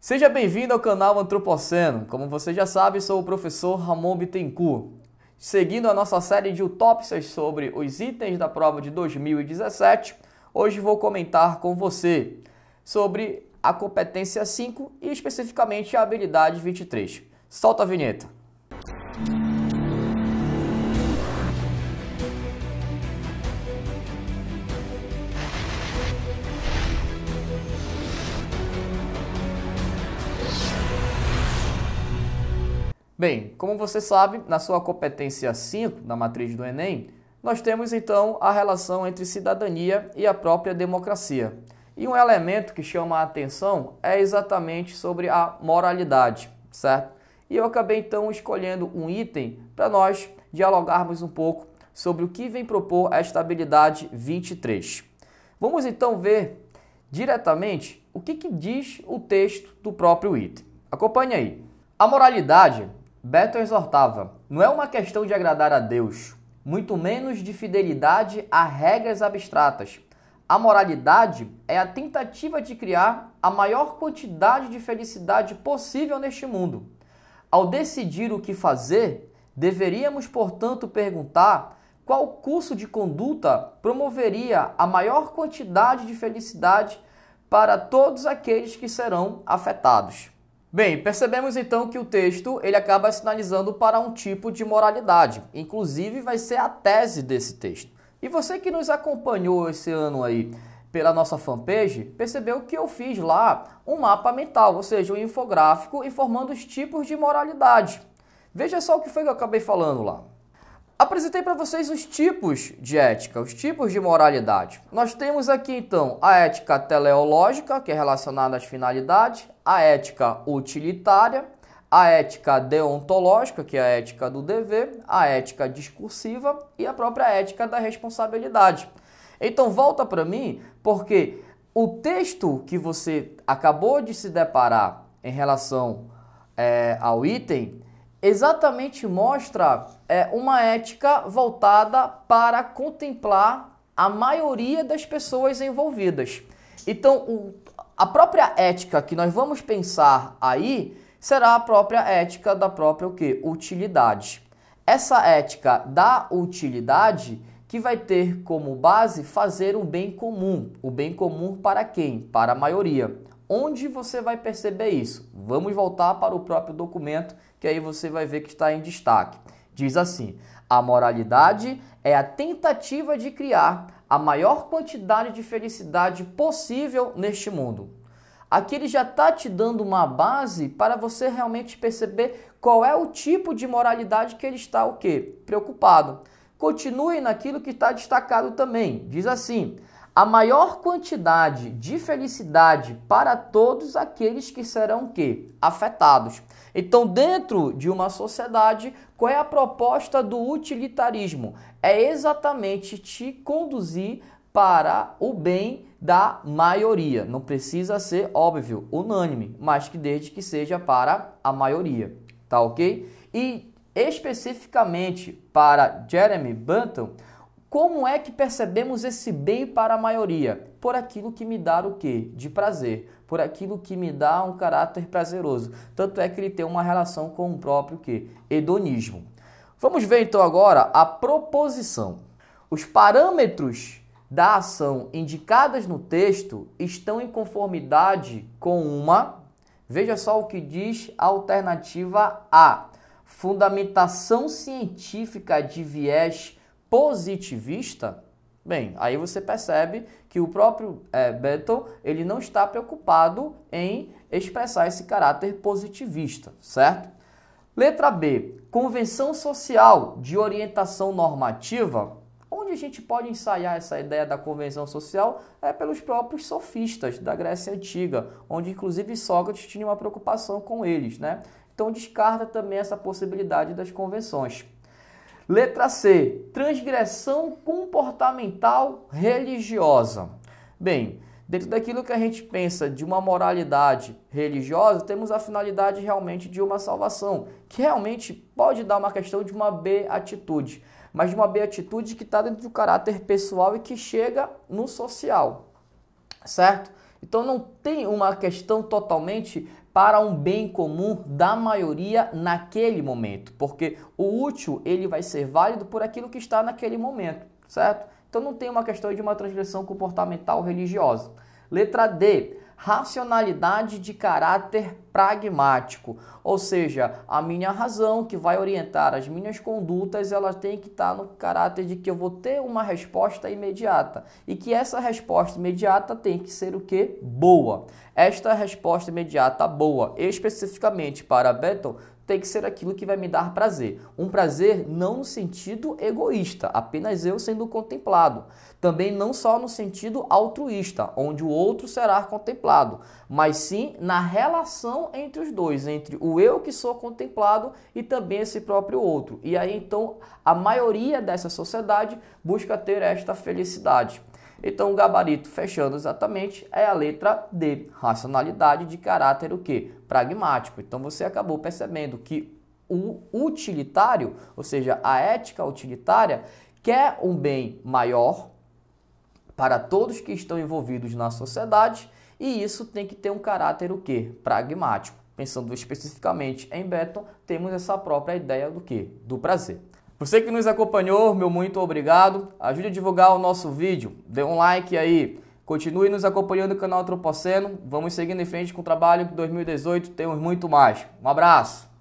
Seja bem-vindo ao canal Antropoceno. Como você já sabe, sou o professor Ramon Bittencourt. Seguindo a nossa série de autópsias sobre os itens da prova de 2017, hoje vou comentar com você sobre a competência 5 e especificamente a habilidade 23. Solta a vinheta. Bem, como você sabe, na sua competência 5 da matriz do Enem, nós temos então a relação entre cidadania e a própria democracia. E um elemento que chama a atenção é exatamente sobre a moralidade, certo? E eu acabei então escolhendo um item para nós dialogarmos um pouco sobre o que vem propor esta habilidade 23. Vamos então ver diretamente o que diz o texto do próprio item. Acompanhe aí. A moralidade, Beto exortava, não é uma questão de agradar a Deus, muito menos de fidelidade a regras abstratas. A moralidade é a tentativa de criar a maior quantidade de felicidade possível neste mundo. Ao decidir o que fazer, deveríamos, portanto, perguntar qual curso de conduta promoveria a maior quantidade de felicidade para todos aqueles que serão afetados. Bem, percebemos então que o texto ele acaba sinalizando para um tipo de moralidade, inclusive vai ser a tese desse texto. E você que nos acompanhou esse ano aí pela nossa fanpage, percebeu que eu fiz lá um mapa mental, ou seja, um infográfico informando os tipos de moralidade. Veja só o que foi que eu acabei falando lá. Apresentei para vocês os tipos de ética, os tipos de moralidade. Nós temos aqui então a ética teleológica, que é relacionada às finalidades, a ética utilitária, a ética deontológica, que é a ética do dever, a ética discursiva e a própria ética da responsabilidade. Então volta para mim, porque o texto que você acabou de se deparar em relação ao item exatamente mostra uma ética voltada para contemplar a maioria das pessoas envolvidas. Então, a própria ética que nós vamos pensar aí será a própria ética da própria utilidade. Essa ética da utilidade que vai ter como base fazer um bem comum. O bem comum para quem? Para a maioria. Onde você vai perceber isso? Vamos voltar para o próprio documento, que aí você vai ver que está em destaque. Diz assim: a moralidade é a tentativa de criar a maior quantidade de felicidade possível neste mundo. Aqui ele já está te dando uma base para você realmente perceber qual é o tipo de moralidade que ele está preocupado. Continue naquilo que está destacado também. Diz assim: a maior quantidade de felicidade para todos aqueles que serão afetados. Então, dentro de uma sociedade, qual é a proposta do utilitarismo? É exatamente te conduzir para o bem da maioria. Não precisa ser, óbvio, unânime, mas que desde que seja para a maioria, tá ok? E especificamente para Jeremy Bentham, como é que percebemos esse bem para a maioria? Por aquilo que me dá o de prazer, por aquilo que me dá um caráter prazeroso. Tanto é que ele tem uma relação com o próprio hedonismo. Vamos ver então agora a proposição. Os parâmetros da ação indicadas no texto estão em conformidade com uma, veja só o que diz a alternativa A, fundamentação científica de viés positivista. Bem, aí você percebe que o próprio Bentham ele não está preocupado em expressar esse caráter positivista, certo? Letra B, convenção social de orientação normativa. Onde a gente pode ensaiar essa ideia da convenção social é pelos próprios sofistas da Grécia Antiga, onde inclusive Sócrates tinha uma preocupação com eles, né? Então descarta também essa possibilidade das convenções. Letra C, transgressão comportamental religiosa. Bem, dentro daquilo que a gente pensa de uma moralidade religiosa, temos a finalidade realmente de uma salvação, que realmente pode dar uma questão de uma beatitude, mas de uma beatitude que está dentro do caráter pessoal e que chega no social, certo? Então não tem uma questão totalmente para um bem comum da maioria naquele momento, porque o útil ele vai ser válido por aquilo que está naquele momento, certo? Então não tem uma questão de uma transgressão comportamental religiosa. Letra D, racionalidade de caráter pragmático, ou seja, a minha razão que vai orientar as minhas condutas, ela tem que estar no caráter de que eu vou ter uma resposta imediata e que essa resposta imediata tem que ser o quê? Boa. Esta resposta imediata boa, especificamente para Beton, tem que ser aquilo que vai me dar prazer. Um prazer não no sentido egoísta, apenas eu sendo contemplado. Também não só no sentido altruísta, onde o outro será contemplado, mas sim na relação entre os dois, entre o eu que sou contemplado e também esse próprio outro. E aí então a maioria dessa sociedade busca ter esta felicidade. Então o gabarito, fechando exatamente, é a letra D, racionalidade de caráter o quê? Pragmático. Então você acabou percebendo que o utilitário, ou seja, a ética utilitária, quer um bem maior para todos que estão envolvidos na sociedade e isso tem que ter um caráter o quê? Pragmático. Pensando especificamente em Beton, temos essa própria ideia do quê? Do prazer. Você que nos acompanhou, meu muito obrigado. Ajude a divulgar o nosso vídeo, dê um like aí. Continue nos acompanhando no canal Antropoceno. Vamos seguindo em frente com o trabalho que 2018 temos muito mais. Um abraço!